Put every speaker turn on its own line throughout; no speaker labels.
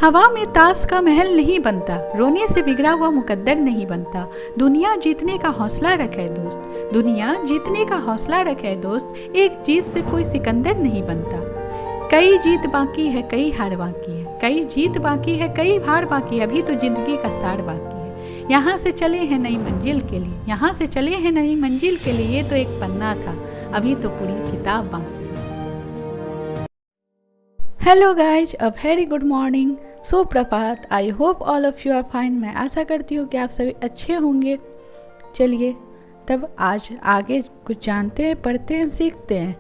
हवा में ताश का महल नहीं बनता, रोने से बिगड़ा हुआ मुकद्दर नहीं बनता। दुनिया जीतने का हौसला रखे दोस्त, दुनिया जीतने का हौसला रखे दोस्त। एक जीत से कोई सिकंदर नहीं बनता। कई जीत बाकी है, कई हार बाकी है, कई जीत बाकी है, कई हार बाकी है। अभी तो जिंदगी का सार बाकी है। यहाँ से चले हैं नई मंजिल के लिए, यहाँ से चले हैं नई मंजिल के लिए। ये तो एक पन्ना था, अभी तो पूरी किताब बाकी है। Hello guys, a very good morning, सुप्रभात। I hope all of you are fine. मैं आशा करती हूँ कि आप सभी अच्छे होंगे। चलिए तब आज आगे कुछ जानते हैं, पढ़ते हैं, सीखते हैं।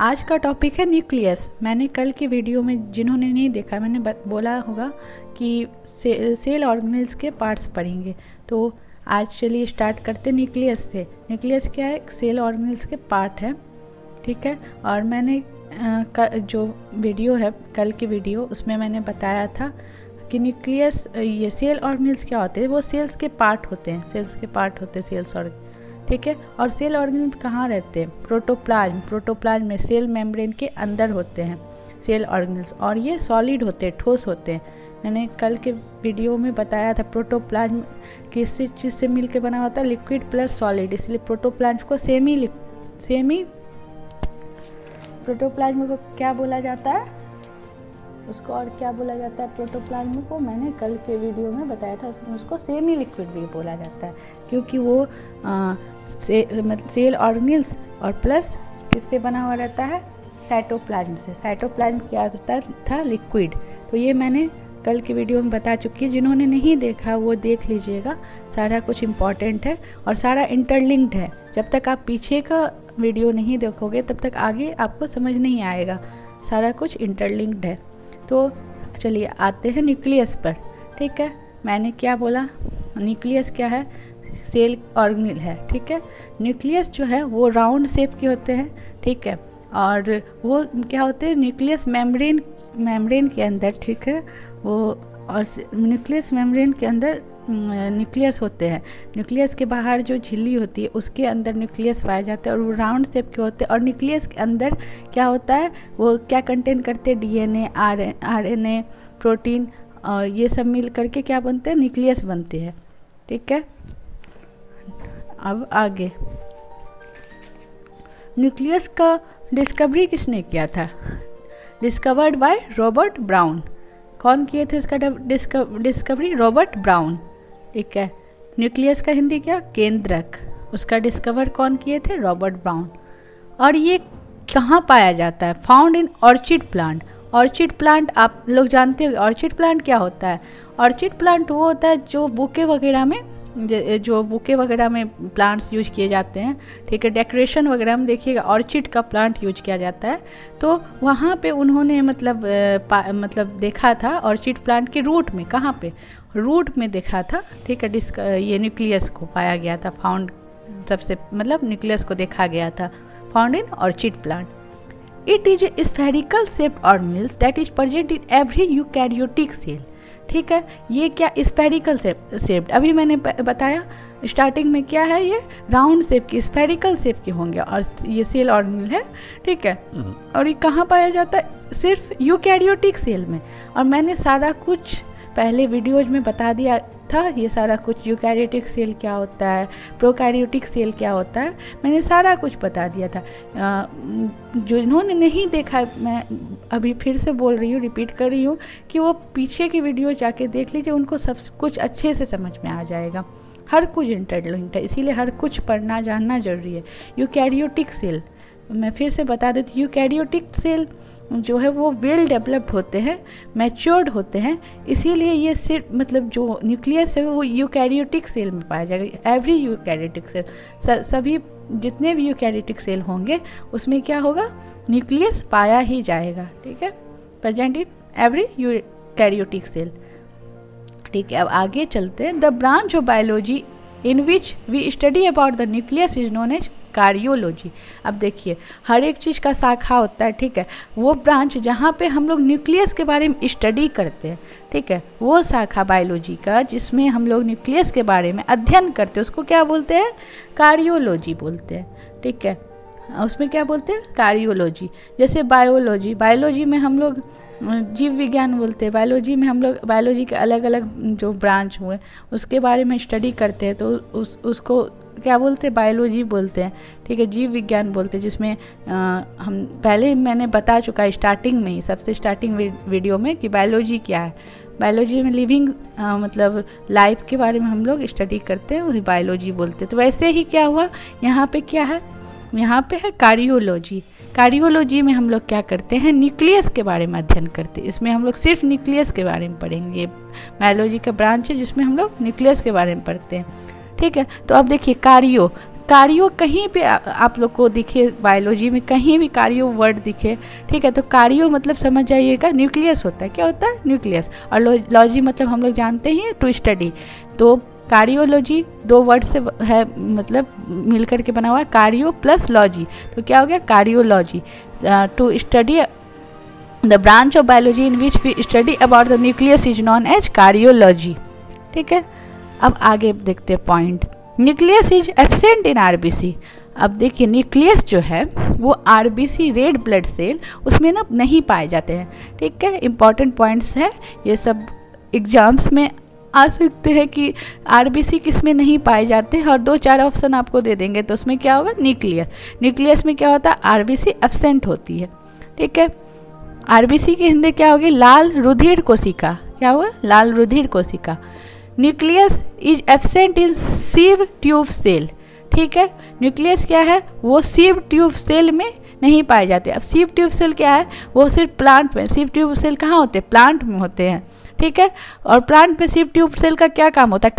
आज का टॉपिक है न्यूक्लियस। मैंने कल की वीडियो में, जिन्होंने नहीं देखा, मैंने बोला होगा कि सेल ऑर्गेनेल्स के पार्ट्स पढ़ेंगे। तो आज चलिए स्टार्ट करते हैं न्यूक्लियस से। न्यूक्लियस क्या है? सेल ऑर्गेनेल्स के पार्ट है, ठीक है। और मैंने जो वीडियो है, कल की वीडियो, उसमें मैंने बताया था कि न्यूक्लियस, ये सेल ऑर्गेनेल्स क्या होते हैं? वो सेल्स के पार्ट होते हैं, सेल्स के पार्ट होते हैं सेल्स ऑर्गेन, ठीक है। और सेल ऑर्गेनेल कहाँ रहते हैं? प्रोटोप्लाज्म, प्रोटोप्लाज्म में सेल मेम्ब्रेन के अंदर होते हैं सेल ऑर्गेनेल्स। और ये सॉलिड होते हैं, ठोस होते हैं। मैंने कल के वीडियो में बताया था प्रोटोप्लाज्म किस चीज़ से मिलकर बना होता है? Liquid plus solid. इसलिए प्रोटोप्लाज्म को सेमी प्रोटोप्लाज्म को क्या बोला जाता है? उसको और क्या बोला जाता है? प्रोटोप्लाज्म को मैंने कल के वीडियो में बताया था, उसको सेमी लिक्विड भी बोला जाता है, क्योंकि वो सेल ऑर्गेनेल्स और प्लस किससे बना हुआ रहता है? साइटोप्लाज्म से। साइटोप्लाज्म क्या होता था? लिक्विड। तो ये मैंने कल की वीडियो में बता चुकी है। जिन्होंने नहीं देखा वो देख लीजिएगा, सारा कुछ इम्पॉर्टेंट है और सारा इंटरलिंक्ड है। जब तक आप पीछे का वीडियो नहीं देखोगे तब तक आगे आपको समझ नहीं आएगा, सारा कुछ इंटरलिंक्ड है। तो चलिए आते हैं न्यूक्लियस पर, ठीक है। मैंने क्या बोला? न्यूक्लियस क्या है? सेल ऑर्गेनेल है, ठीक है। न्यूक्लियस जो है वो राउंड शेप के होते हैं, ठीक है। और वो क्या होते हैं? न्यूक्लियस मेम्ब्रेन के अंदर, ठीक है। वो और न्यूक्लियस मेम्ब्रेन के अंदर न्यूक्लियस होते हैं। न्यूक्लियस के बाहर जो झिल्ली होती है उसके अंदर न्यूक्लियस पाया जाता है और वो राउंड शेप के होते हैं। और न्यूक्लियस के अंदर क्या होता है? वो क्या कंटेन करते हैं? डीएनए, आरएनए, प्रोटीन, और ये सब मिल करके क्या बनते हैं? न्यूक्लियस बनते हैं, ठीक है। अब आगे, न्यूक्लियस का डिस्कवरी किसने किया था? Discovered by Robert brown. कौन किए थे इसका डिस्कवरी? रॉबर्ट ब्राउन, ठीक है। न्यूक्लियस का हिंदी क्या? केंद्रक। उसका डिस्कवर कौन किए थे? Robert brown. और ये कहाँ पाया जाता है? Found in orchid plant. Orchid plant आप लोग जानते हो ऑर्चिड प्लांट क्या होता है? ऑर्चिड प्लांट वो होता है जो बुके वगैरह में प्लांट्स यूज किए जाते हैं, ठीक है। डेकोरेशन वगैरह में देखिएगा ऑर्चिड का प्लांट यूज किया जाता है। तो वहाँ पे उन्होंने मतलब देखा था ऑर्चिड प्लांट के रूट में। कहाँ पे? रूट में देखा था, ठीक है। ये न्यूक्लियस को पाया गया था, फाउंड, सबसे न्यूक्लियस को देखा गया था, found in orchid plant. It is a spherical shaped organelles that is present in every eukaryotic cell, ठीक है। ये क्या? Spherical shaped. अभी मैंने बताया स्टार्टिंग में क्या है? ये राउंड शेप की, स्फेरिकल शेप के होंगे और ये सेल ऑर्गेनेल है, ठीक है। और ये कहाँ पाया जाता है? सिर्फ यूकैरियोटिक सेल में। और मैंने सारा कुछ पहले वीडियोज में बता दिया था, ये सारा कुछ। यूकैरियोटिक सेल क्या होता है, प्रोकैरियोटिक सेल क्या होता है, मैंने सारा कुछ बता दिया था। जो इन्होंने नहीं देखा, मैं अभी फिर से बोल रही हूँ, रिपीट कर रही हूँ कि वो पीछे की वीडियो जाके देख लीजिए, उनको सब कुछ अच्छे से समझ में आ जाएगा। हर कुछ इंटरलिंक्ड है, इसीलिए हर कुछ पढ़ना जानना जरूरी है। यूकैरियोटिक सेल, मैं फिर से बता देती हूँ, यूकैरियोटिक सेल जो है वो वेल डेवलप्ड होते हैं, मैच्योर्ड होते हैं। इसीलिए ये सिर्फ जो न्यूक्लियस है वो यूकैरियोटिक सेल में पाया जाएगा। एवरी यूकैरियोटिक सेल, सभी जितने भी यूकैरियोटिक सेल होंगे उसमें क्या होगा? न्यूक्लियस पाया ही जाएगा, ठीक है। Present in every eukaryotic cell, ठीक है। अब आगे चलते हैं। The branch of biology in which we study about the nucleus is known as cardiology. अब देखिए हर एक चीज़ का शाखा होता है, ठीक है। वो ब्रांच जहाँ पे हम लोग न्यूक्लियस के बारे में स्टडी करते हैं, ठीक है, वो शाखा बायोलॉजी का जिसमें हम लोग न्यूक्लियस के बारे में अध्ययन करते हैं उसको क्या बोलते हैं? कार्डियोलॉजी बोलते हैं, ठीक है। उसमें क्या बोलते हैं? कार्डियोलॉजी। जैसे बायोलॉजी में हम लोग जीव विज्ञान बोलते हैं। बायोलॉजी में हम लोग बायोलॉजी के अलग अलग जो ब्रांच हुए उसके बारे में स्टडी करते हैं, तो उसको क्या बोलते हैं, बायोलॉजी बोलते हैं। ठीक है, जीव विज्ञान बोलते हैं, जिसमें हम पहले मैंने बता चुका है स्टार्टिंग में ही, सबसे स्टार्टिंग वीडियो में, कि बायोलॉजी क्या है। बायोलॉजी में लिविंग मतलब लाइफ के बारे में हम लोग स्टडी करते हैं, उसे बायोलॉजी बोलते हैं। तो वैसे ही क्या हुआ, यहाँ पे क्या है, यहाँ पे है कार्डियोलॉजी। कार्डियोलॉजी में हम लोग क्या करते हैं, न्यूक्लियस के बारे में अध्ययन करते हैं। इसमें हम लोग सिर्फ न्यूक्लियस के बारे में पढ़ेंगे। ये बायोलॉजी का ब्रांच है जिसमें हम लोग न्यूक्लियस के बारे में पढ़ते हैं। ठीक है, तो अब देखिए कार्डियो कहीं पे आप लोग को दिखे, बायोलॉजी में कहीं भी कार्डियो वर्ड दिखे, ठीक है, तो कार्डियो मतलब समझ जाइएगा न्यूक्लियस होता है। क्या होता है, न्यूक्लियस। और लॉजी मतलब हम लोग जानते ही टू स्टडी। तो कार्डियोलॉजी 2 वर्ड से है, मतलब मिलकर के बना हुआ है, कार्डियो प्लस लॉजी। तो क्या हो गया, cardiology. To study the branch of biology in which we study about the nucleus is known as cardiology. ठीक है, अब आगे देखते हैं point. Nucleus is absent in RBC. अब देखिए न्यूक्लियस जो है वो आरबीसी रेड ब्लड सेल उसमें ना नहीं पाए जाते हैं। ठीक है, इंपॉर्टेंट पॉइंट्स है ये सब, एग्जाम्स में आ सकते हैं कि आरबीसी किस में नहीं पाए जाते हैं, और 2-4 ऑप्शन आपको दे देंगे, तो उसमें क्या होगा, न्यूक्लियस में क्या होता है, आरबीसी एब्सेंट होती है। ठीक है, आरबीसी की हिंदी क्या होगी, लाल रुधिर कोशिका। क्या हुआ, लाल रुधिर कोशिका। Nucleus is absent in sieve tube cell. ठीक है, न्यूक्लियस क्या है, वो सीव ट्यूब सेल में नहीं पाए जाते। अब सीव ट्यूब सेल क्या है, वो सिर्फ प्लांट में, सीव ट्यूब सेल कहाँ होते हैं, प्लांट में होते हैं। ठीक है, और प्लांट में सीव ट्यूब सेल का क्या काम होता है,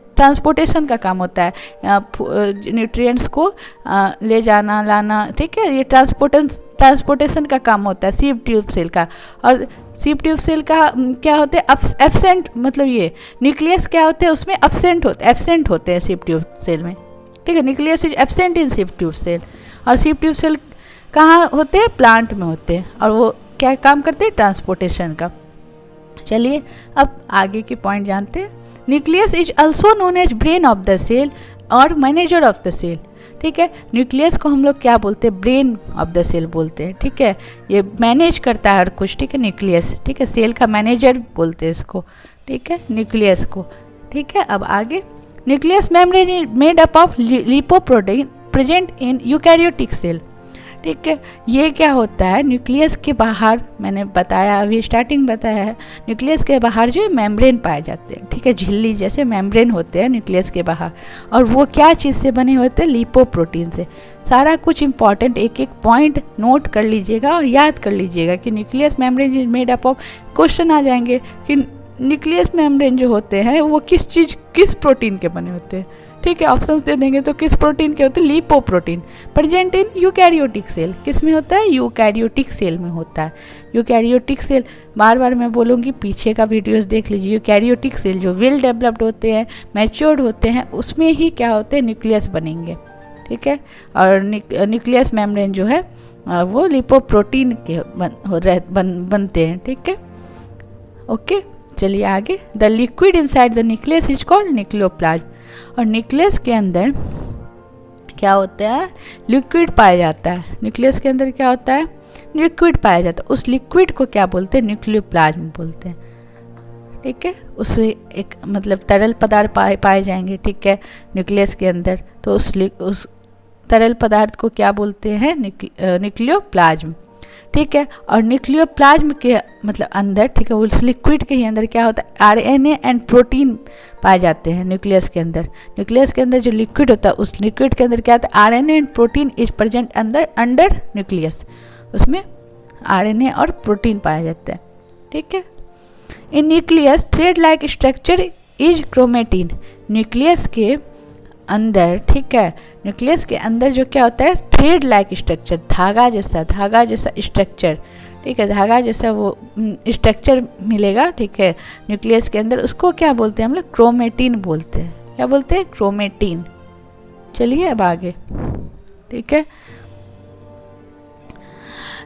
ट्रांसपोर्टेशन का काम होता है, न्यूट्रिएंट्स को ले जाना लाना। ठीक है, ये ट्रांसपोर्टेशन का काम होता है सीव ट्यूब सेल का। और सीव ट्यूब सेल का क्या होते हैं, एब्सेंट, मतलब ये न्यूक्लियस क्या होते हैं, उसमें एब्सेंट होते हैं सीव ट्यूब सेल में। ठीक है, nucleus is absent in sieve tube cell. और सीव ट्यूब सेल कहाँ होते हैं, प्लांट में होते हैं, और वो क्या काम करते हैं, ट्रांसपोर्टेशन का। चलिए अब आगे के पॉइंट जानते हैं। Nucleus is also known as brain of the cell और मैनेजर ऑफ द सेल। ठीक है, न्यूक्लियस को हम लोग क्या बोलते हैं, ब्रेन ऑफ द सेल बोलते हैं। ठीक है, ये मैनेज करता है हर कुछ। ठीक है, न्यूक्लियस, ठीक है, सेल का मैनेजर बोलते हैं इसको। ठीक है, न्यूक्लियस को। ठीक है, अब आगे, nucleus membrane is made up of lipoprotein present in eukaryotic cell. ठीक है, ये क्या होता है, न्यूक्लियस के बाहर, मैंने बताया अभी स्टार्टिंग बताया है, न्यूक्लियस के बाहर जो है मेम्ब्रेन पाए जाते हैं। ठीक है, झिल्ली जैसे मेम्ब्रेन होते हैं न्यूक्लियस के बाहर, और वो क्या चीज़ से बने होते हैं, लिपोप्रोटीन से। सारा कुछ इंपॉर्टेंट एक एक पॉइंट नोट कर लीजिएगा और याद कर लीजिएगा कि nucleus membrane is made up of, question आ जाएंगे कि न्यूक्लियस मेम्ब्रेन जो होते हैं वो किस प्रोटीन के बने होते हैं। ठीक है, ऑप्शंस दे देंगे तो किस प्रोटीन के होते हैं, lipoprotein. Present in eukaryotic cell, किस में होता है, यूकैरियोटिक सेल में होता है। यूकैरियोटिक सेल, बार बार मैं बोलूँगी, पीछे का वीडियोस देख लीजिए। यूकैरियोटिक सेल जो वेल डेवलप्ड होते हैं, मैच्योर्ड होते हैं, उसमें ही क्या होते हैं, न्यूक्लियस बनेंगे। ठीक है, और न्यूक्लियस मेम्ब्रेन जो है वो लिपोप्रोटीन के बनते हैं। ठीक है, ओके, चलिए आगे। The liquid inside the nucleus is called nucleoplasm. और न्यूक्लियस के अंदर क्या होता है, लिक्विड पाया जाता है। न्यूक्लियस के अंदर क्या होता है, लिक्विड पाया जाता है। उस लिक्विड को क्या बोलते हैं, न्यूक्लियोप्लाज्म बोलते हैं। ठीक है, उसमें एक मतलब तरल पदार्थ पाए जाएंगे। ठीक है, न्यूक्लियस के अंदर, तो उस तरल पदार्थ को क्या बोलते हैं, न्यूक्लियोप्लाज्म। ठीक है, और न्यूक्लियोप्लाज्म के मतलब अंदर, ठीक है, उस लिक्विड के ही अंदर क्या होता है, आरएनए एंड प्रोटीन पाए जाते हैं न्यूक्लियस के अंदर। न्यूक्लियस के अंदर जो लिक्विड होता है, उस लिक्विड के अंदर क्या होता है, RNA and protein is present under nucleus. उसमें आरएनए और प्रोटीन पाया जाता है। ठीक है, इन nucleus thread like structure is chromatin. Nucleus के अंदर, ठीक है, न्यूक्लियस के अंदर जो क्या होता है, थ्रेड लाइक स्ट्रक्चर, धागा जैसा स्ट्रक्चर। ठीक है, धागा जैसा वो स्ट्रक्चर मिलेगा। ठीक है, न्यूक्लियस के अंदर, उसको क्या बोलते हैं हम लोग, क्रोमेटिन बोलते हैं। क्या बोलते हैं, क्रोमेटिन। चलिए अब आगे। ठीक है,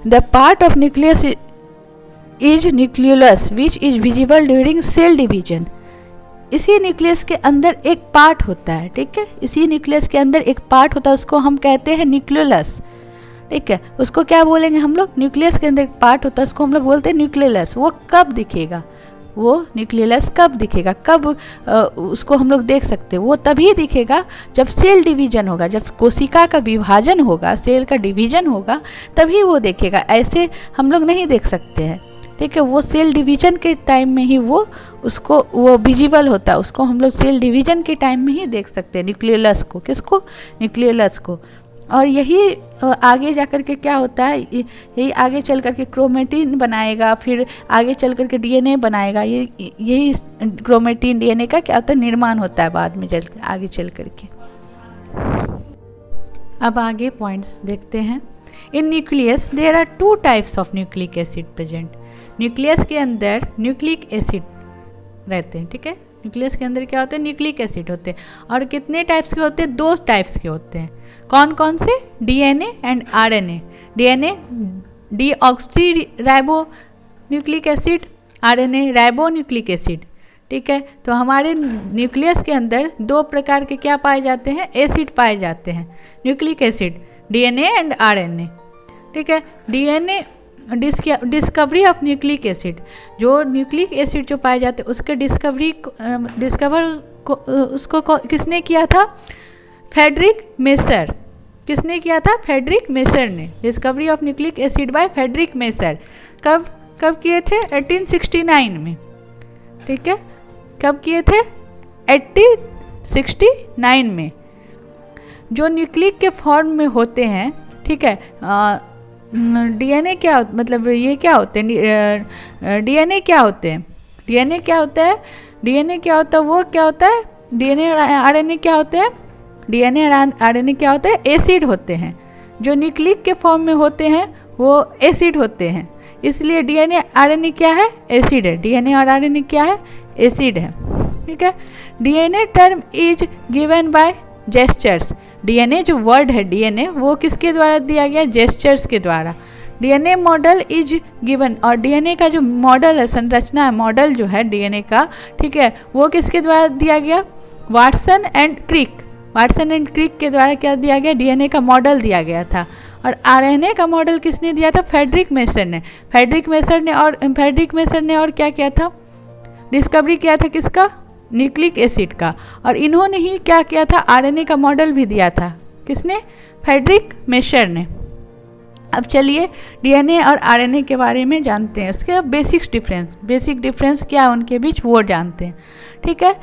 the part of nucleus is nucleolus which is visible during cell division. इसी न्यूक्लियस के अंदर एक पार्ट होता है। ठीक है, इसी न्यूक्लियस के अंदर एक पार्ट होता है, उसको हम कहते हैं न्यूक्लियोलस। ठीक है, उसको क्या बोलेंगे हम लोग, न्यूक्लियस के अंदर एक पार्ट होता है उसको हम लोग बोलते हैं न्यूक्लियस। वो कब दिखेगा, वो न्यूक्लियस कब दिखेगा, कब उसको हम लोग देख सकते हैं, वो तभी दिखेगा जब सेल डिवीजन होगा, जब कोशिका का विभाजन होगा, सेल का डिवीजन होगा, तभी वो देखेगा। ऐसे हम लोग नहीं देख सकते हैं, ठीक है। वो सेल डिवीजन के टाइम में ही वो उसको वो विजिबल होता है, उसको हम लोग सेल डिवीजन के टाइम में ही देख सकते हैं न्यूक्लियस को। किसको, न्यूक्लियस को। और यही आगे जा कर के क्या होता है, यही आगे चल कर के क्रोमेटिन बनाएगा, फिर आगे चल कर के डीएनए बनाएगा। यही क्रोमेटिन डीएनए का क्या होता है, निर्माण होता है बाद में आगे चल कर के। अब आगे पॉइंट्स देखते हैं। In nucleus there are 2 types of nucleic acid present. Nucleus के अंदर न्यूक्लिक एसिड रहते हैं, ठीक है। न्यूक्लियस के अंदर क्या होते हैं, न्यूक्लिक एसिड होते हैं। और कितने टाइप्स के होते हैं, 2 टाइप्स के होते हैं। कौन कौन से, DNA and RNA. DNA deoxy ribo nucleic acid, RNA ribo nucleic acid, ठीक है। तो हमारे न्यूक्लियस के अंदर 2 प्रकार के क्या पाए जाते हैं, एसिड पाए जाते हैं, nucleic acid, DNA and RNA, ठीक है। DNA discovery of nucleic acid, जो न्यूक्लिक एसिड जो पाए जाते हैं उसके उसको किसने किया था, फ्रेडरिक मेसर। किसने किया था, फ्रेडरिक मेसर ने। Discovery of nucleic acid by Friedrich Miescher. कब किए थे, 1869 में, ठीक है। कब किए थे, 1869 में। जो न्यूक्लिक के फॉर्म में होते हैं, ठीक है। डीएनए क्या मतलब ये क्या होते हैं, डीएनए क्या होते हैं, डीएनए क्या होता है, डीएनए क्या होता है, वो क्या होता है, डीएनए और आरएनए क्या होते हैं, डीएनए और आरएनए क्या होते हैं, एसिड होते हैं। जो न्यूक्लिक के फॉर्म में होते हैं वो एसिड होते हैं, इसलिए डीएनए आरएनए क्या है, एसिड है। डीएनए और आरएनए क्या है, एसिड है, ठीक है। DNA term is given by gestures. DNA जो वर्ड है डीएनए, वो किसके द्वारा दिया गया, जेस्चर्स के द्वारा। डीएनए मॉडल इज गिवन, और डीएनए का जो मॉडल है, संरचना है, मॉडल जो है डीएनए का, ठीक है, वो किसके द्वारा दिया गया, Watson and Crick. Watson and Crick के द्वारा क्या दिया गया, डीएनए का मॉडल दिया गया था। और आरएनए का मॉडल किसने दिया था, फ्रेडरिक मेसर ने। फ्रेडरिक मेसर ने और क्या किया था, डिस्कवरी किया था किसका, न्यूक्लिक एसिड का। और इन्होंने ही क्या किया था, आरएनए का मॉडल भी दिया था। किसने, फ्रेडरिक मेसर ने। अब चलिए डीएनए और आरएनए के बारे में जानते हैं, उसके बेसिक डिफरेंस क्या है उनके बीच, वो जानते हैं, ठीक है।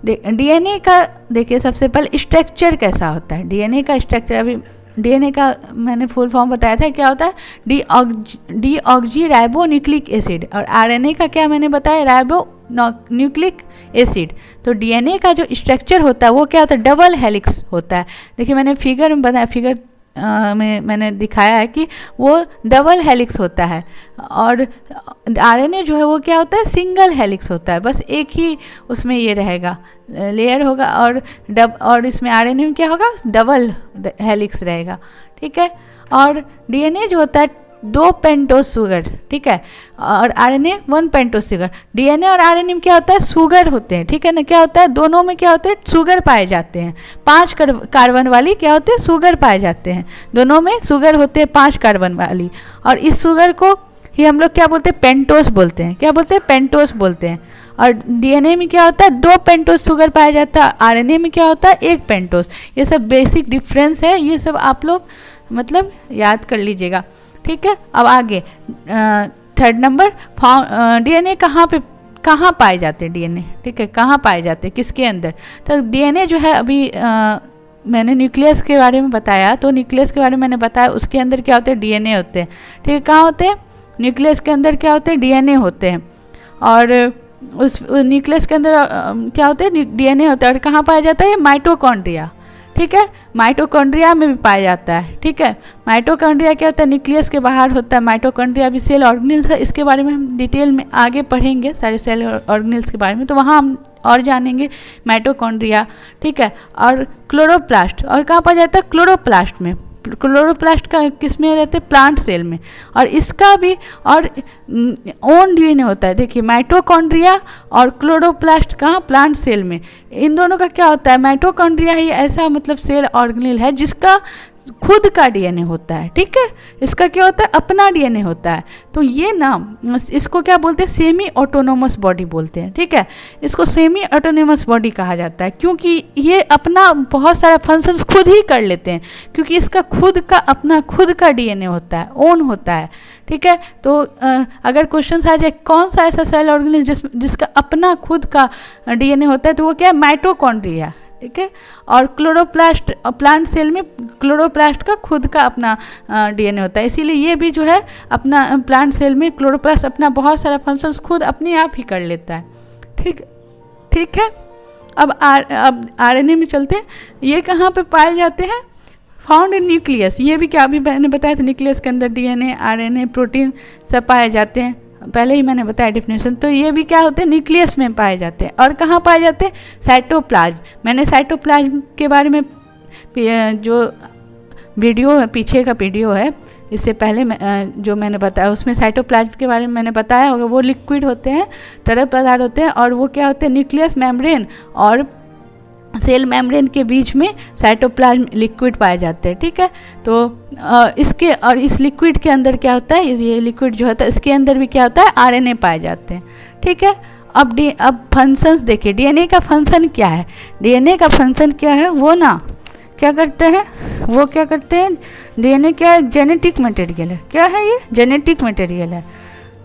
डीएनए का देखिए सबसे पहले स्ट्रक्चर कैसा होता है। डीएनए का स्ट्रक्चर, अभी डीएनए का मैंने फुल फॉर्म बताया था, क्या होता है, डीऑक्सी राइबो न्यूक्लिक एसिड। और आरएनए का क्या मैंने बताया, राइबो न्यूक्लिक एसिड। तो डीएनए का जो स्ट्रक्चर होता है वो क्या होता है, डबल हेलिक्स होता है। देखिए मैंने फिगर में बनाया, फिगर में मैंने दिखाया है कि वो डबल हेलिक्स होता है। और आरएनए जो है वो क्या होता है, सिंगल हेलिक्स होता है, बस एक ही उसमें ये रहेगा, लेयर होगा। और इसमें आरएनए में क्या होगा, डबल हेलिक्स रहेगा, ठीक है। और डीएनए जो होता है 2 पेंटोस शुगर, ठीक है, और आरएनए 1 पेंटोस शुगर। डीएनए और आरएनए में क्या होता है, शुगर होते हैं, ठीक है ना। क्या होता है, दोनों में क्या होते हैं, शुगर पाए जाते हैं। 5 कार्बन वाली क्या होते हैं, शुगर पाए जाते हैं। दोनों में शुगर होते हैं 5 कार्बन वाली। और इस शुगर को ही हम लोग क्या बोलते हैं, पेंटोस बोलते हैं। क्या बोलते हैं, पेंटोस बोलते हैं। और डीएनए में क्या होता है, 2 पेंटोस शुगर पाया जाता है। आरएनए में क्या होता है, 1 पेंटोस। ये सब बेसिक डिफरेंस है, ये सब आप लोग मतलब याद कर लीजिएगा, ठीक है। अब आगे 3rd नंबर, डीएनए कहाँ पाए जाते हैं, डीएनए, ठीक है, कहाँ पाए जाते हैं, किसके अंदर। तो डीएनए जो है अभी मैंने न्यूक्लियस के बारे में बताया, तो न्यूक्लियस के बारे में मैंने बताया, उसके अंदर क्या होते हैं, डीएनए होते हैं, ठीक है। कहाँ होते हैं, न्यूक्लियस के अंदर क्या होते हैं, डीएनए होते हैं। और उस न्यूक्लियस के अंदर क्या होते हैं, डीएनए होता है। और कहाँ पाया जाता है, माइटोकॉन्ड्रिया, ठीक है, माइटोकॉन्ड्रिया में भी पाया जाता है, ठीक है। माइटोकॉन्ड्रिया क्या होता है, न्यूक्लियस के बाहर होता है। माइटोकॉन्ड्रिया भी सेल ऑर्गेनेल्स है, इसके बारे में हम डिटेल में आगे पढ़ेंगे, सारे सेल ऑर्गेनेल्स के बारे में, तो वहाँ हम और जानेंगे माइटोकॉन्ड्रिया, ठीक है। और क्लोरोप्लास्ट, और कहाँ पाया जाता है, क्लोरोप्लास्ट में। क्लोरोप्लास्ट का किस में रहते हैं, प्लांट सेल में। और इसका भी और ओन डीएनए होता है। देखिए माइटोकॉन्ड्रिया और क्लोरोप्लास्ट कहाँ, प्लांट सेल में। इन दोनों का क्या होता है, माइटोकॉन्ड्रिया ही ऐसा मतलब सेल ऑर्गेनेल है जिसका खुद का डीएनए होता है, ठीक है। इसका क्या होता है, अपना डीएनए होता है। तो ये ना, इसको क्या बोलते हैं, सेमी ऑटोनोमस बॉडी बोलते हैं, ठीक है। इसको सेमी ऑटोनोमस बॉडी कहा जाता है क्योंकि ये अपना बहुत सारा फंक्शंस खुद ही कर लेते हैं, क्योंकि इसका खुद का डीएनए होता है, ओन होता है, ठीक है। तो अगर क्वेश्चन आ जाए कौन सा ऐसा सेल ऑर्गेनिज्म जिसका अपना खुद का डीएनए होता है, तो वो क्या है, माइटोकॉन्ड्रिया, ठीक है। और क्लोरोप्लास्ट, प्लांट सेल में क्लोरोप्लास्ट का खुद का अपना डीएनए होता है, इसीलिए ये भी जो है अपना प्लांट सेल में क्लोरोप्लास्ट अपना बहुत सारा फंक्शंस खुद अपने आप ही कर लेता है, ठीक है। अब आरएनए में चलते हैं। ये कहाँ पे पाए जाते हैं, फाउंड इन न्यूक्लियस। ये भी क्या अभी मैंने बताया था, न्यूक्लियस के अंदर डीएनए, आरएनए, प्रोटीन सब पाए जाते हैं, पहले ही मैंने बताया डेफिनेशन। तो ये भी क्या होते हैं, न्यूक्लियस में पाए जाते हैं। और कहाँ पाए जाते हैं, साइटोप्लाज्म। मैंने साइटोप्लाज्म के बारे में जो वीडियो है, पीछे का वीडियो है, इससे पहले जो मैंने बताया उसमें साइटोप्लाज्म के बारे में मैंने बताया होगा। वो लिक्विड होते हैं, तरल पदार्थ होते हैं, और वो क्या होते हैं, न्यूक्लियस मेम्ब्रेन और सेल मेम्ब्रेन के बीच में साइटोप्लाज्म लिक्विड पाए जाते हैं, ठीक है। तो इस लिक्विड के अंदर क्या होता है, ये लिक्विड जो होता है इसके अंदर भी क्या होता है, आरएनए पाए जाते हैं, ठीक है। अब फंक्शंस देखिए, डीएनए का फंक्शन क्या है। डीएनए का फंक्शन क्या है, वो ना क्या करते हैं, डीएनए क्या है, जेनेटिक मटेरियल है। क्या है ये, जेनेटिक मटेरियल है,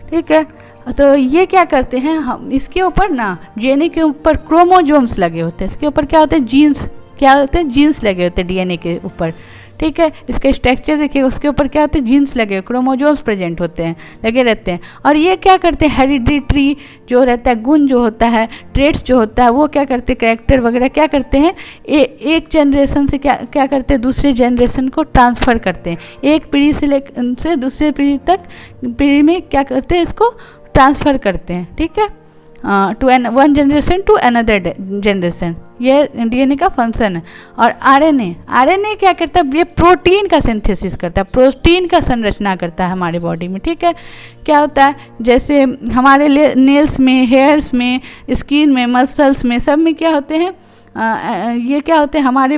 ठीक है। तो ये क्या करते हैं, हम इसके ऊपर ना, डीएनए के ऊपर क्रोमोजोम्स लगे होते हैं, इसके ऊपर क्या होते हैं, जीन्स, क्या होते हैं, जीन्स लगे होते हैं डीएनए के ऊपर, ठीक है। इसका स्ट्रक्चर देखिए, उसके ऊपर क्या होते हैं, जीन्स लगे, क्रोमोजोम्स प्रेजेंट होते हैं, लगे रहते हैं। और ये क्या करते हैं, हेरिडिटरी जो रहता है, गुण जो होता है, ट्रेट्स जो होता है, वो क्या करते हैं, कैरेक्टर वगैरह क्या करते हैं, एक जनरेशन से क्या करते हैं, दूसरे जनरेशन को ट्रांसफ़र करते हैं। एक पीढ़ी से दूसरे पीढ़ी में क्या करते हैं, इसको ट्रांसफ़र करते हैं, ठीक है, one generation to another generation. ये डीएनए का फंक्शन है। और आरएनए क्या करता है, ये प्रोटीन का सिंथेसिस करता है, प्रोटीन का संरचना करता है हमारे बॉडी में, ठीक है। क्या होता है, जैसे हमारे नेल्स में, हेयर्स में, स्किन में, मसल्स में, सब में क्या होते हैं, ये क्या होते हैं, हमारे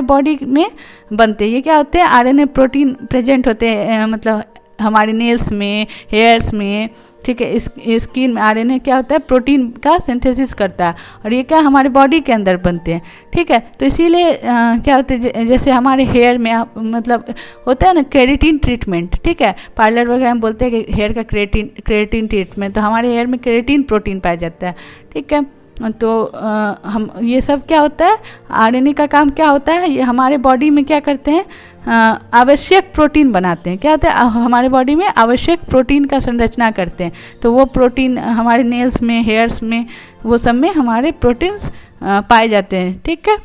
बॉडी में बनते हैं। ये क्या होते हैं, आरएनए प्रोटीन प्रेजेंट होते हैं, मतलब हमारे नेल्स में, हेयर्स में, ठीक है। स्किन में आरएनए क्या होता है, प्रोटीन का सिंथेसिस करता है, और ये क्या हमारे बॉडी के अंदर बनते हैं, ठीक है। तो इसीलिए क्या होता है, जैसे हमारे हेयर में मतलब होता है ना केराटिन ट्रीटमेंट, ठीक है, पार्लर वगैरह में बोलते हैं कि हेयर का केराटिन ट्रीटमेंट, तो हमारे हेयर में केराटिन प्रोटीन पाया जाता है, ठीक है। तो हम ये सब क्या होता है, आरएनए का काम क्या होता है, ये हमारे बॉडी में क्या करते हैं, आवश्यक प्रोटीन बनाते हैं। क्या होता है, हमारे बॉडी में आवश्यक प्रोटीन का संरचना करते हैं। तो वो प्रोटीन हमारे नेल्स में, हेयर्स में, वो सब में हमारे प्रोटीन्स पाए जाते हैं, ठीक है।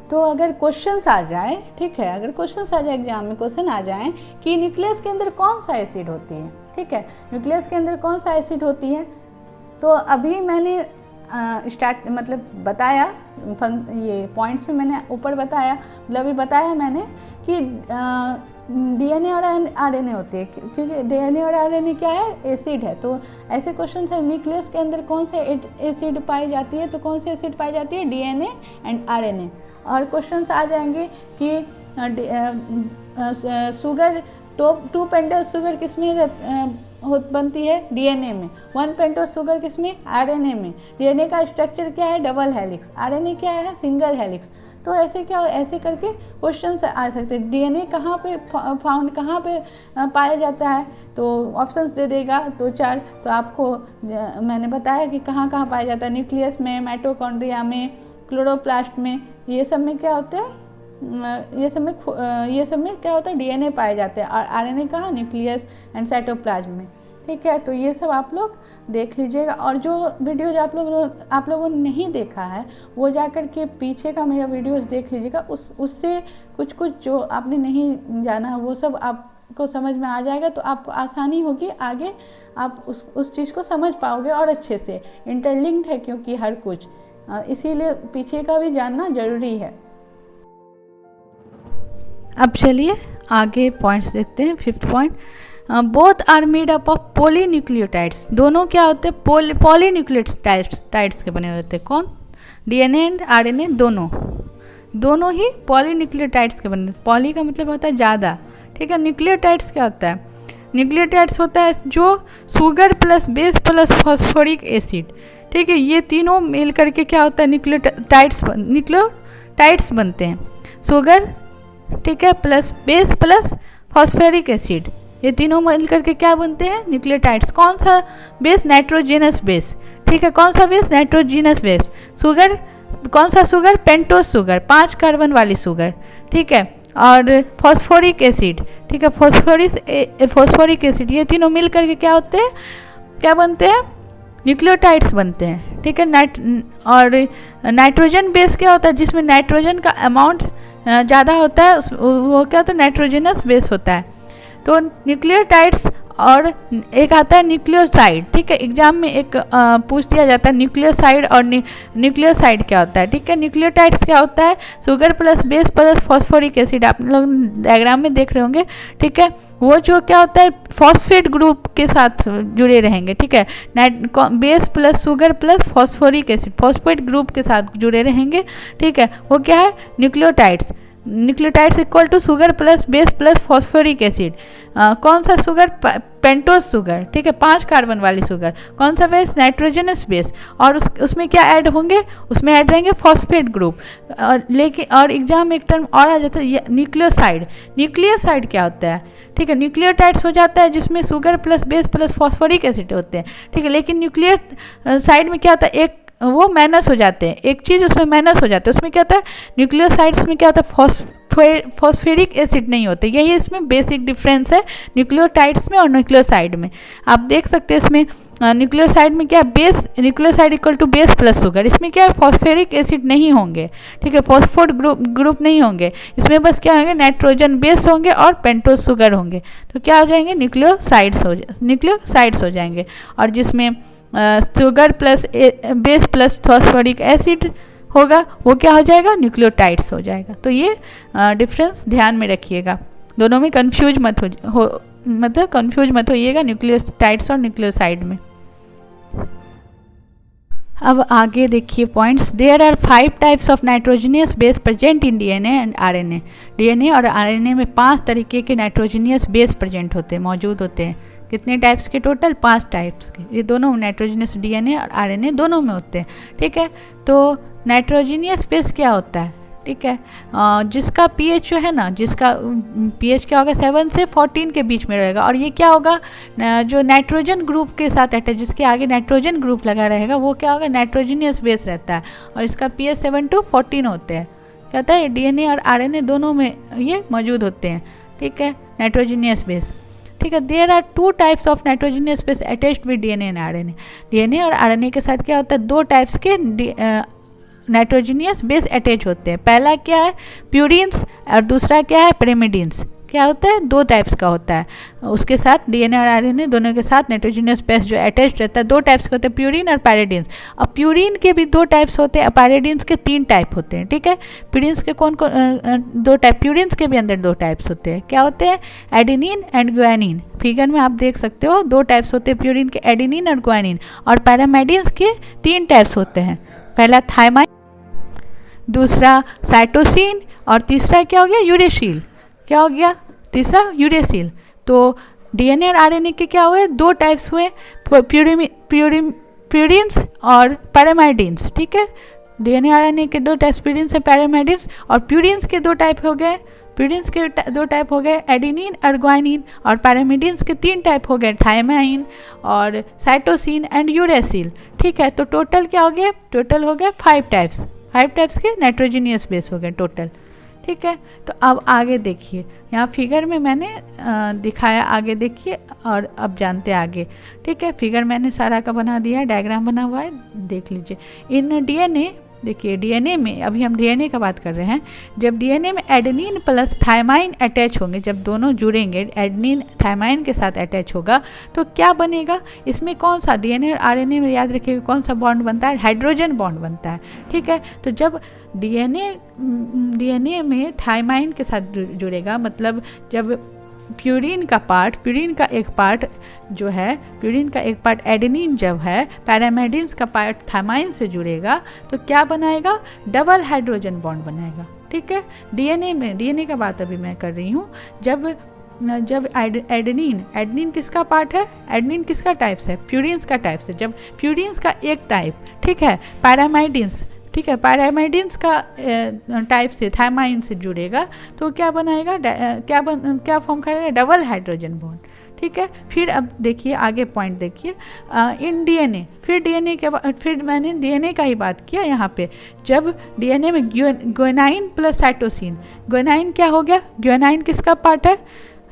तो अगर क्वेश्चंस आ जाए, ठीक है, अगर क्वेश्चंस आ जाए एग्जाम में, क्वेश्चन आ जाए कि न्यूक्लियस के अंदर कौन सा एसिड होती है, ठीक है, न्यूक्लियस के अंदर कौन सा एसिड होती है, तो अभी मैंने मतलब बताया, ये पॉइंट्स में मैंने ऊपर बताया, मतलब अभी बताया मैंने कि डीएनए और आरएनए होती है, क्योंकि डीएनए और आरएनए क्या है, एसिड है। तो ऐसे क्वेश्चन है, न्यूक्लियस के अंदर कौन से एसिड पाई जाती है, तो कौन से एसिड पाई जाती है, डीएनए एंड आरएनए। और क्वेश्चंस आ जाएंगे कि शुगर, 2 पेंटोस शुगर किसमें बनती है, डीएनए में। 1 पेंटोस शुगर किसमें, आरएनए में। डीएनए का स्ट्रक्चर क्या है, डबल हेलिक्स। आरएनए क्या है, सिंगल हेलिक्स। तो ऐसे करके क्वेश्चन आ सकते हैं। डीएनए कहाँ पे फाउंड, कहाँ पे पाया जाता है, तो ऑप्शंस दे देगा 2-4। तो आपको मैंने बताया कि कहाँ कहाँ पाया जाता है, न्यूक्लियस में, माइटोकॉन्ड्रिया में, क्लोरोप्लास्ट में, ये सब में क्या होता है, ये सब में क्या होता है, डीएनए पाए जाते हैं। और आरएनए कहाँ, न्यूक्लियस एंड साइटोप्लाज्म में, ठीक है। तो ये सब आप लोग देख लीजिएगा। और जो वीडियोज आप लोगों ने नहीं देखा है, वो जाकर के पीछे का मेरा वीडियोज देख लीजिएगा। उससे कुछ जो आपने नहीं जाना, वो सब आपको समझ में आ जाएगा। तो आपको आसानी होगी, आगे आप उस चीज़ को समझ पाओगे और अच्छे से। इंटरलिंक्ड है क्योंकि हर कुछ, इसीलिए पीछे का भी जानना ज़रूरी है। अब चलिए आगे पॉइंट्स देखते हैं। 5th point, both are made up of polynucleotides. दोनों क्या होते हैं, पॉलीन्यूक्लियोटाइड्स के बने होते हैं। कौन, डीएनए एंड आरएनए दोनों, दोनों ही पॉलीन्यूक्लियोटाइड्स के बनते हैं। पॉली का मतलब होता है ज़्यादा, ठीक है। न्यूक्लियोटाइड्स क्या होता है? न्यूक्लियोटाइड्स होता है जो sugar plus base plus phosphoric acid, ठीक है, ये तीनों मिल करके क्या होता है? न्यूक्लियोटाइड्स बनते हैं। शुगर, ठीक है, plus base plus phosphoric acid, ये तीनों मिल करके क्या बनते हैं? न्यूक्लियोटाइड्स। कौन सा बेस? नाइट्रोजनस बेस, ठीक है। कौन सा बेस? Nitrogenous base. शुगर, कौन सा शुगर? पेंटोस शुगर, 5 कार्बन वाली शुगर, ठीक है। और फॉस्फोरिक एसिड, ठीक है, फॉस्फोरिक एसिड, ये तीनों मिल करके क्या होते हैं? क्या बनते हैं? न्यूक्लियोटाइड्स बनते हैं, ठीक है। और नाइट्रोजन बेस क्या होता है? जिसमें नाइट्रोजन का अमाउंट ज़्यादा होता है, वो क्या होता है? नाइट्रोजनस बेस होता है। तो न्यूक्लियोटाइड्स और एक आता है न्यूक्लियोसाइड, ठीक है। एग्जाम में एक पूछ दिया जाता है न्यूक्लियोसाइड और न्यूक्लियोसाइड क्या होता है, ठीक है। न्यूक्लियोटाइड्स क्या होता है? Sugar plus base plus phosphoric acid, आप लोग डायग्राम में देख रहे होंगे, ठीक है। वो जो क्या होता है? फॉस्फेट ग्रुप के साथ जुड़े रहेंगे, ठीक है। Base plus sugar plus phosphoric acid, phosphate group के साथ जुड़े रहेंगे, ठीक है। वो क्या है? Nucleotides. Nucleotides equal to sugar plus base plus phosphoric acid. कौन सा शुगर? पेंटोस शुगर, ठीक है, 5 कार्बन वाली शुगर। कौन सा बेस? Nitrogenous base. और उसमें क्या ऐड होंगे? उसमें ऐड रहेंगे फॉस्फेट ग्रुप। लेकिन और एग्जाम में एक टर्म और आ जाता है न्यूक्लियोसाइड। न्यूक्लियोसाइड क्या होता है? ठीक है, न्यूक्लियोटाइड्स हो जाता है जिसमें sugar plus base plus phosphoric acid होते हैं, ठीक है। लेकिन न्यूक्लियोसाइड में क्या होता है? एक वो माइनस हो जाते हैं, एक चीज़ उसमें माइनस हो जाता है। उसमें क्या होता है? न्यूक्लियोसाइड्स में क्या होता है? फॉस्फेरिक एसिड नहीं होते। यही इसमें बेसिक डिफरेंस है न्यूक्लियोटाइड्स में और न्यूक्लियोसाइड में। आप देख सकते हैं इसमें न्यूक्लियोसाइड में क्या? Base, nucleoside equal to base plus sugar. इसमें क्या है? फॉस्फेरिक एसिड नहीं होंगे, ठीक है, फॉस्फोट ग्रुप नहीं होंगे। इसमें बस क्या होंगे? नाइट्रोजन बेस होंगे और पेंटोस शुगर होंगे। तो क्या हो जाएंगे? न्यूक्लियोसाइड्स हो जाएंगे। और जिसमें sugar plus base plus phosphoric acid होगा, वो क्या हो जाएगा? न्यूक्लियोटाइड्स हो जाएगा। तो ये डिफरेंस ध्यान में रखिएगा, दोनों में कंफ्यूज मत होइएगा न्यूक्लियोटाइड्स और न्यूक्लियोसाइड में। अब आगे देखिए points. There are 5 types of nitrogenous base present in DNA and RNA. DNA और आरएनए में 5 तरीके के नाइट्रोजनियस बेस प्रेजेंट होते हैं, मौजूद होते हैं। कितने टाइप्स के? टोटल 5 टाइप्स के। ये दोनों नाइट्रोजनियस डीएनए और आरएनए दोनों में होते हैं, ठीक है। तो नाइट्रोजनियस बेस क्या होता है? ठीक है, जिसका पीएच जो है ना, जिसका पीएच क्या होगा? 7 से 14 के बीच में रहेगा। और ये क्या होगा? जो नाइट्रोजन ग्रुप के साथ अटैच, जिसके आगे नाइट्रोजन ग्रुप लगा रहेगा, वो क्या होगा? नाइट्रोजनियस बेस रहता है। और इसका पीएच 7 to 14 होते हैं। क्या होता है? डीएनए और आरएनए दोनों में ये मौजूद होते हैं, ठीक है, नाइट्रोजनियस बेस, ठीक है। There are 2 types of nitrogenous base attached with DNA and RNA. DNA और आरएनए के साथ क्या होता है? 2 टाइप्स के नाइट्रोजनियस बेस अटैच होते हैं। पहला क्या है? प्यूरिन्स, और दूसरा क्या है? पिरिमिडिन्स। क्या होता है? 2 टाइप्स का होता है। उसके साथ डीएनए और आरएनए दोनों के साथ नाइट्रोजनियस बेस जो अटैच रहता है, 2 टाइप्स के होते हैं, प्यूरिन और पैराडिन्स। अब प्यूरिन के भी 2 टाइप्स होते हैं, पैराडिन्स के 3 टाइप होते हैं, ठीक है। प्यूरिन्स के कौन 2 टाइप? प्यूरिन्स के भी अंदर 2 टाइप्स होते हैं। क्या होते हैं? Adenine and guanine. फिगर में आप देख सकते हो 2 टाइप्स होते हैं प्यूरिन के, एडेनिन और ग्वानिन। और पैरामेडिन्स के 3 टाइप्स होते हैं। पहला थायमाइन, दूसरा साइटोसिन, और तीसरा क्या हो गया? यूरेसिल। क्या हो गया? तीसरा यूरेसिल। तो डीएनए और आरएनए के क्या हुए? 2 टाइप्स हुए, प्यूरिन्स और पैरामाइडिन्स, ठीक है। डीएनए आरएनए के 2 टाइप्स, प्यूरिन्स और पैरामाइडिन्स। और प्यूरिन्स के 2 टाइप हो गए, प्यूरिन्स के 2 टाइप हो गए, एडेनिन और ग्वानिन। और पैरामिडिन्स के 3 टाइप हो गए, थायमाइन और साइटोसिन एंड यूरेसिल, ठीक है। तो टोटल क्या हो गया? टोटल हो गया 5 टाइप्स के नाइट्रोजनियस बेस हो गए टोटल, ठीक है। तो अब आगे देखिए, यहाँ फिगर में मैंने दिखाया, आगे देखिए और अब जानते हैं आगे, ठीक है। फिगर मैंने सारा का बना दिया है, डायग्राम बना हुआ है, देख लीजिए। इन डीएनए, देखिए डीएनए में, अभी हम डीएनए का बात कर रहे हैं, जब डीएनए में एडेनिन प्लस थायमाइन अटैच होंगे, जब दोनों जुड़ेंगे, एडेनिन थायमाइन के साथ अटैच होगा, तो क्या बनेगा? इसमें कौन सा? डीएनए और आरएनए में याद रखिएगा कौन सा बॉन्ड बनता है? हाइड्रोजन बॉन्ड बनता है, ठीक है। तो जब डीएनए में थायमाइन के साथ जुड़ेगा, मतलब जब प्यूरिन का एक पार्ट जो है, प्यूरिन का एक पार्ट एडेनिन जब है, पैरामेडिन्स का पार्ट थायमाइन से जुड़ेगा, तो क्या बनाएगा? डबल हाइड्रोजन बॉन्ड बनाएगा, ठीक है। डीएनए में, डीएनए का बात अभी मैं कर रही हूँ, जब एडेनिन किसका पार्ट है, एडेनिन किसका टाइप्स है, प्यूरिन्स का टाइप्स है। जब प्यूरिन्स का एक टाइप, ठीक है, पैरामाइडिन्स, ठीक है, पैरामाइडिन्स का टाइप से थायमाइन से जुड़ेगा तो क्या बनाएगा, क्या फॉर्म करेगा, डबल हाइड्रोजन बॉन्ड, ठीक है। फिर अब देखिए आगे पॉइंट देखिए, इन डीएनए, फिर डीएनए के बाद, फिर मैंने डीएनए का ही बात किया यहाँ पे। जब डीएनए में ग्वानाइन प्लस साइटोसिन, ग्वानाइन क्या हो गया, ग्वानाइन किसका पार्ट है,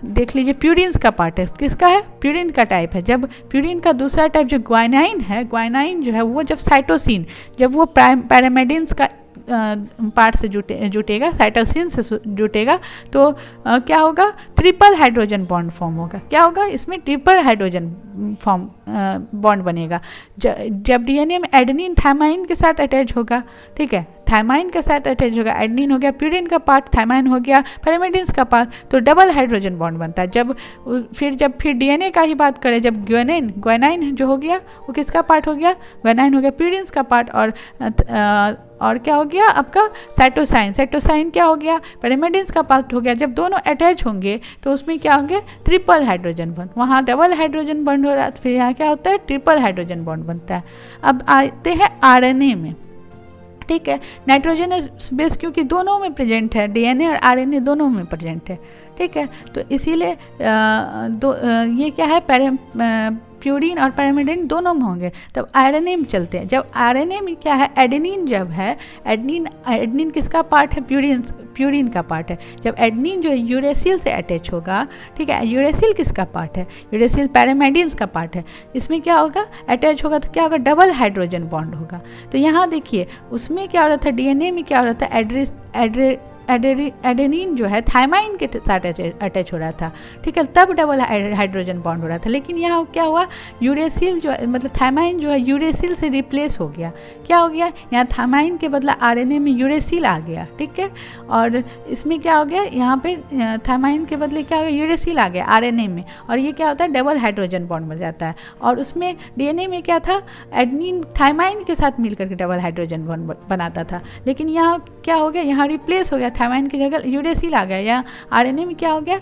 देख लीजिए प्यूरिन्स का पार्ट है, किसका है, प्यूरिन का टाइप है। जब प्यूरिन का दूसरा टाइप जो ग्वानाइन है, ग्वानाइन जो है वो जब साइटोसिन, जब वो पैरामेडिन्स का पार्ट से जुटेगा, साइटोसिन से जुटेगा तो क्या होगा, ट्रिपल हाइड्रोजन बॉन्ड फॉर्म होगा। क्या होगा, इसमें ट्रिपल हाइड्रोजन फॉर्म बॉन्ड बनेगा। जब डीएनए में एडेनिन थायमाइन के साथ अटैच होगा, ठीक है, थायमाइन के साथ अटैच होगा, एडेनिन हो गया प्यूरिन का पार्ट, थायमाइन हो गया पैरामेडिन्स का पार्ट, तो डबल हाइड्रोजन बॉन्ड बनता है। जब फिर डीएनए का ही बात करें, जब ग्वानाइन जो हो गया वो किसका पार्ट हो गया, ग्वानाइन हो गया प्यूरिन्स का पार्ट, और क्या हो गया आपका साइटोसाइन क्या हो गया, पैरामेडिन्स का पार्ट हो गया। जब दोनों अटैच होंगे तो उसमें क्या होंगे, ट्रिपल हाइड्रोजन बॉन्ड, वहाँ डबल हाइड्रोजन बॉन्ड हो रहा है, फिर यहाँ क्या होता है, ट्रिपल हाइड्रोजन बॉन्ड बनता है। अब आते हैं आरएनए में, ठीक है, नाइट्रोजनस बेस क्योंकि दोनों में प्रेजेंट है, डीएनए और आरएनए दोनों में प्रेजेंट है, ठीक है, तो इसीलिए ये क्या है, प्यूरिन और पैरामेडिन दोनों में होंगे। तब आरएनए में चलते हैं। जब आरएनए में क्या है, एडेनिन जब है, एडेनिन किसका पार्ट है, प्यूरिन का पार्ट है। जब एडेनिन जो है यूरेसिल से अटैच होगा, ठीक है, यूरेसिल किसका पार्ट है, यूरेसिल पैरामेडिन्स का पार्ट है, इसमें क्या होगा, अटैच होगा तो क्या होगा, डबल हाइड्रोजन बॉन्ड होगा। तो यहाँ देखिए उसमें क्या हो रहा था, डीएनए में क्या हो रहा था, एडेनिन जो है थायमाइन के साथ अटैच हो रहा था, ठीक है, तब डबल हाइड्रोजन बॉन्ड हो रहा था। लेकिन यहाँ क्या हुआ, यूरेसिल जो है, मतलब थायमाइन जो है यूरेसिल से रिप्लेस हो गया। क्या हो गया, यहाँ थायमाइन के बदला आरएनए में यूरेसिल आ गया, ठीक है, और इसमें क्या हो गया, यहाँ पे थायमाइन के बदले क्या हो गया, यूरेसिल आ गया आरएनए में, और ये क्या होता है, डबल हाइड्रोजन बॉन्ड बन जाता है। और उसमें डीएनए में क्या था, एडेनिन थायमाइन के साथ मिलकर के डबल हाइड्रोजन बॉन्ड बनाता था। लेकिन यहाँ क्या हो गया, यहाँ रिप्लेस हो गया, थायमाइन की जगह यूरेसिल आ गया। या आरएनए में क्या हो गया,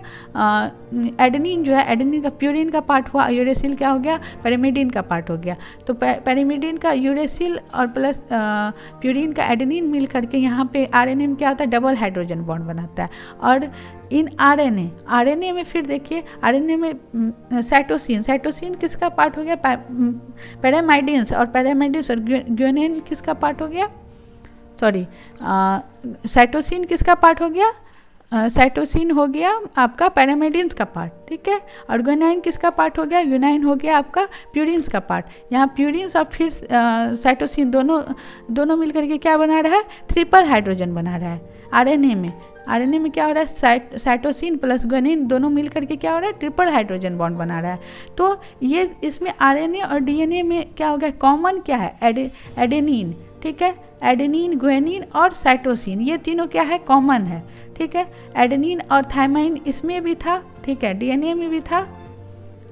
एडेनिन जो है, एडेनिन का प्यूरिन का पार्ट हुआ, यूरेसिल क्या हो गया, पैरामिडिन का पार्ट हो गया। तो पैरामिडिन का यूरेसिल और प्लस प्यूरिन का एडेनिन मिल करके यहाँ पे आरएनए में क्या होता है, डबल हाइड्रोजन बॉन्ड बनाता है। और इन आरएनए में फिर देखिए, आरएनए में साइटोसिन किसका पार्ट हो गया, पैरामाइडिन्स, और पैरामाइडिन्स और ग्वानिन किसका पार्ट हो गया, सॉरी, साइटोसिन किसका पार्ट हो गया, साइटोसिन हो गया आपका पैरामेडिन्स का पार्ट, ठीक है, और ग्वानाइन किसका पार्ट हो गया, ग्वानाइन हो गया आपका प्यूरिन्स का पार्ट। यहाँ प्यूरिन्स और फिर साइटोसिन दोनों मिलकर के क्या बना रहा है, ट्रिपल हाइड्रोजन बना रहा है। आरएनए में क्या हो रहा है, साइटोसिन प्लस ग्वानिन दोनों मिलकर के क्या हो रहा है, ट्रिपल हाइड्रोजन बॉन्ड बना रहा है। तो ये इसमें आरएनए और डीएनए में क्या हो गया, कॉमन क्या है, एडेनिन, ठीक है, एडेनिन, ग्वानिन और साइटोसिन, ये तीनों क्या है, कॉमन है, ठीक है। एडेनिन और थायमाइन इसमें भी था, ठीक है, डीएनए में भी था,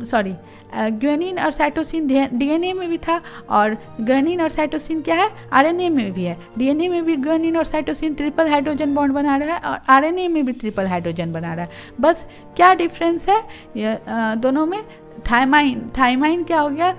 सॉरी, ग्वानिन और साइटोसिन डीएनए में भी था, और ग्वानिन और साइटोसिन क्या है, आरएनए में भी है। डीएनए में भी ग्वानिन और साइटोसिन ट्रिपल हाइड्रोजन बॉन्ड बना रहा है, और आरएनए में भी ट्रिपल हाइड्रोजन बना रहा है। बस क्या डिफरेंस है ये दोनों में, थायमाइन क्या हो गया,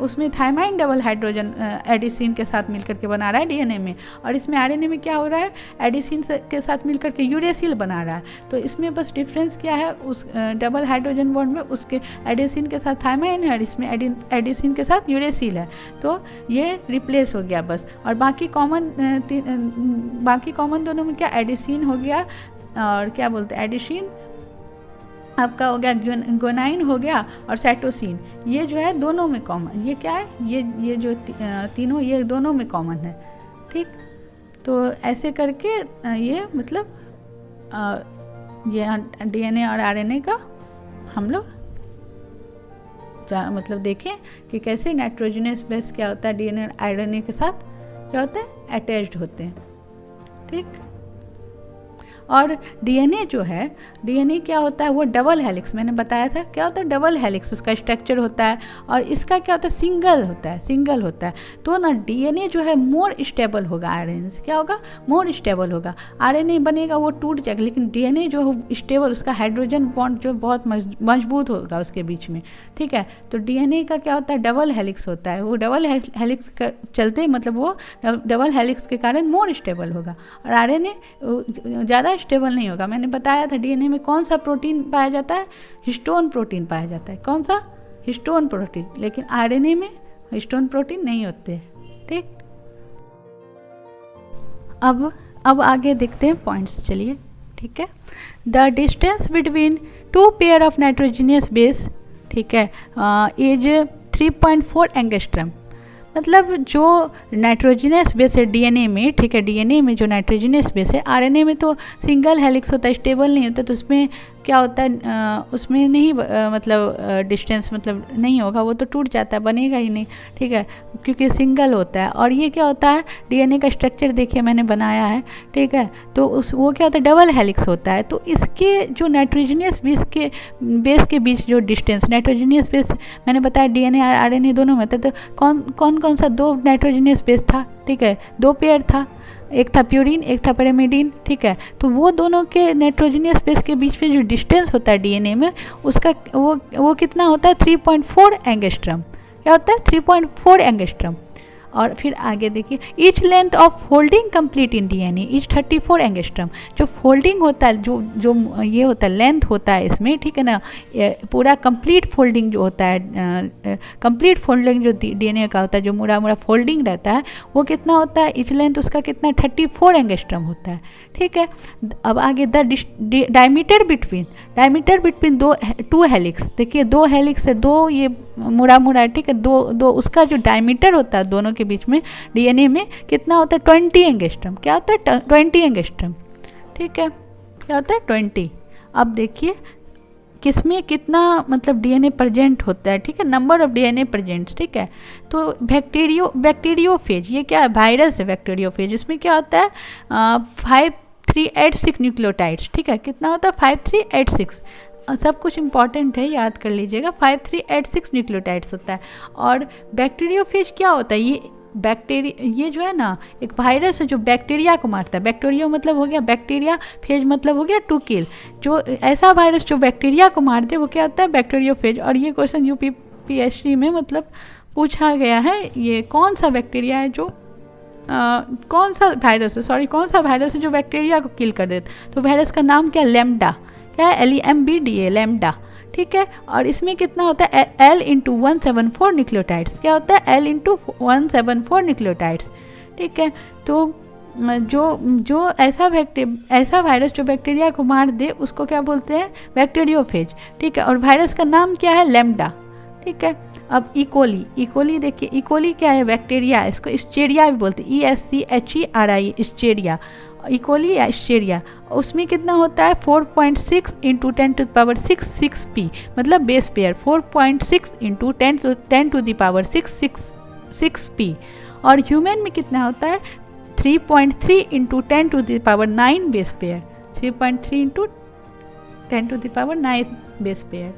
उसमें थायमाइन डबल हाइड्रोजन एडिसिन के साथ मिलकर के बना रहा है डीएनए में, और इसमें आरएनए में क्या हो रहा है, एडिसिन के साथ मिलकर के यूरेसिल बना रहा है। तो इसमें बस डिफरेंस क्या है, उस डबल हाइड्रोजन बॉन्ड में उसके एडिसिन के साथ थायमाइन है और इसमें एडिसिन के साथ यूरेसिल है, तो ये रिप्लेस हो गया बस। और बाकी कॉमन दोनों में क्या, एडिसिन हो गया, और क्या बोलते हैं, एडिसिन आपका हो गया, ग्वानाइन हो गया, और साइटोसिन, ये जो है दोनों में कॉमन, ये क्या है, ये जो तीनों ये दोनों में कॉमन है, ठीक। तो ऐसे करके ये मतलब ये डीएनए और आरएनए का हम लोग मतलब देखें कि कैसे नाइट्रोजनस बेस क्या होता है, डीएनए और आरएनए के साथ क्या होता है, अटैच्ड होते हैं, ठीक। और डीएनए जो है, डीएनए क्या होता है, वो डबल हेलिक्स, मैंने बताया था क्या होता है, डबल हेलिक्स उसका स्ट्रक्चर होता है, और इसका क्या होता है, सिंगल होता है। तो ना डीएनए जो है मोर स्टेबल होगा आरएनए से, क्या होगा, मोर स्टेबल होगा। आरएनए बनेगा वो टूट जाएगा, लेकिन डीएनए जो स्टेबल, उसका हाइड्रोजन बॉन्ड जो बहुत मजबूत होगा उसके बीच में, ठीक है। तो डीएनए का क्या होता है, डबल हेलिक्स होता है, वो डबल हेलिक्स का चलते मतलब वो डबल हेलिक्स के कारण मोर स्टेबल होगा। और आरएनए ज़्यादा स्टेबल नहीं होगा। मैंने बताया था डीएनए में कौन सा प्रोटीन पाया जाता है, हिस्टोन प्रोटीन पाया जाता है, कौन सा, हिस्टोन प्रोटीन, लेकिन आरएनए में हिस्टोन प्रोटीन नहीं होते, ठीक। अब आगे देखते हैं पॉइंट्स, चलिए, ठीक है। The distance between two pair of nitrogenous base, ठीक है, इज 3.4 एंगस्ट्रम। मतलब जो नाइट्रोजनस बेस है डीएनए में, ठीक है, डीएनए में जो नाइट्रोजनस बेस है, आरएनए में तो सिंगल हेलिक्स होता है, स्टेबल नहीं होता, तो उसमें क्या होता है, उसमें नहीं मतलब डिस्टेंस मतलब नहीं होगा, वो तो टूट जाता है, बनेगा ही नहीं, ठीक है, क्योंकि सिंगल होता है। और ये क्या होता है, डीएनए का स्ट्रक्चर देखिए मैंने बनाया है, ठीक है, तो वो क्या होता है, डबल हेलिक्स होता है। तो इसके जो नाइट्रोजनियस बेस के बीच जो डिस्टेंस, नाइट्रोजनियस बेस मैंने बताया डीएनए और आरएनए दोनों में था, तो कौन सा दो नाइट्रोजनियस बेस था, ठीक है, 2 पेयर था, एक था प्यूरिन, एक था पैरामिडीन, ठीक है। तो वो दोनों के नाइट्रोजनियस बेस के बीच में जो डिस्टेंस होता है डीएनए में, उसका वो कितना होता है, 3.4 एंगस्ट्रम। क्या होता है, 3.4 एंगस्ट्रम। और फिर आगे देखिए, each length of folding complete in DNA is 34 angstrom. जो फोल्डिंग होता है, जो ये होता है, लेंथ होता है इसमें, ठीक है ना, पूरा कंप्लीट फोल्डिंग जो होता है, कंप्लीट फोल्डिंग जो डीएनए का होता है, जो मुड़ा फोल्डिंग रहता है, वो कितना होता है, ईच लेंथ उसका कितना, 34 एंगस्ट्रम होता है, ठीक है। अब आगे डायमीटर बिटवीन 2 हेलिक्स, देखिए 2 हेलिक्स से 2 ये मुड़ा, ठीक है, दो उसका जो डायमीटर होता है दोनों के बीच में डीएनए में कितना होता है, 20 एंगस्ट्रम। क्या होता है, 20 एंगस्ट्रम, ठीक है, क्या होता है, 20। अब देखिए किसमें कितना मतलब डीएनए प्रेजेंट होता है, ठीक है, नंबर ऑफ डीएनए प्रेजेंट, ठीक है। तो बैक्टीरियोफेज, ये क्या है, वायरस है बैक्टीरियोफेज, इसमें क्या होता है, 5386 न्यूक्लियोटाइड्स, ठीक है, कितना होता है, 5386, सब कुछ इंपॉर्टेंट है, याद कर लीजिएगा, 5386 न्यूक्लियोटाइड्स होता है। और बैक्टीरियोफेज क्या होता है, ये जो है ना, एक वायरस है जो बैक्टीरिया को मारता है। बैक्टीरिया मतलब हो गया बैक्टीरिया, फेज मतलब हो गया टू किल। जो ऐसा वायरस जो बैक्टीरिया को मार दे वो क्या होता है, बैक्टीरियोफेज। और ये क्वेश्चन यूपीएससी में मतलब पूछा गया है, ये कौन सा बैक्टीरिया है जो कौन सा वायरस है जो बैक्टीरिया को किल कर देता। तो वायरस का नाम क्या है, लैम्डा, क्या है, LEMBDA, लैम्डा, ठीक है। और इसमें कितना होता है, L × 174 न्यूक्लियोटाइड्स, क्या होता है, L × 174 न्यूक्लियोटाइड्स, ठीक है। तो जो ऐसा वायरस जो बैक्टीरिया को मार दे उसको क्या बोलते हैं, बैक्टीरियोफेज, ठीक है। और वायरस का नाम क्या है, लैम्डा, ठीक है। अब इकोली देखिए, इकोली क्या है, बैक्टीरिया, इसको इस्चेरिया भी बोलते हैं, ESCHERIA, इस्चेरिया, इकोली या इस्चेरिया। उसमें कितना होता है, 4.6 × 10⁶ P, मतलब बेस पेयर 4.6 × 10⁶ P। और ह्यूमन में कितना होता है, 3.3 × 10⁹ बेस पेयर, 3.3 × 10⁹ बेस पेयर।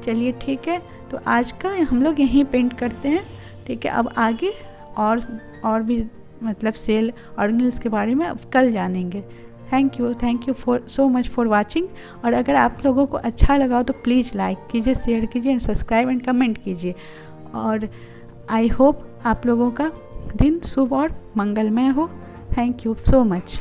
चलिए ठीक है, तो आज का हम लोग यहीं पेंट करते हैं, ठीक है। अब आगे और भी मतलब सेल ऑर्गेनेल्स के बारे में अब कल जानेंगे। Thank you for so much for watching. और अगर आप लोगों को अच्छा लगा हो तो प्लीज़ लाइक कीजिए, शेयर कीजिए एंड सब्सक्राइब एंड कमेंट कीजिए। और आई होप आप लोगों का दिन शुभ और मंगलमय हो। Thank you so much.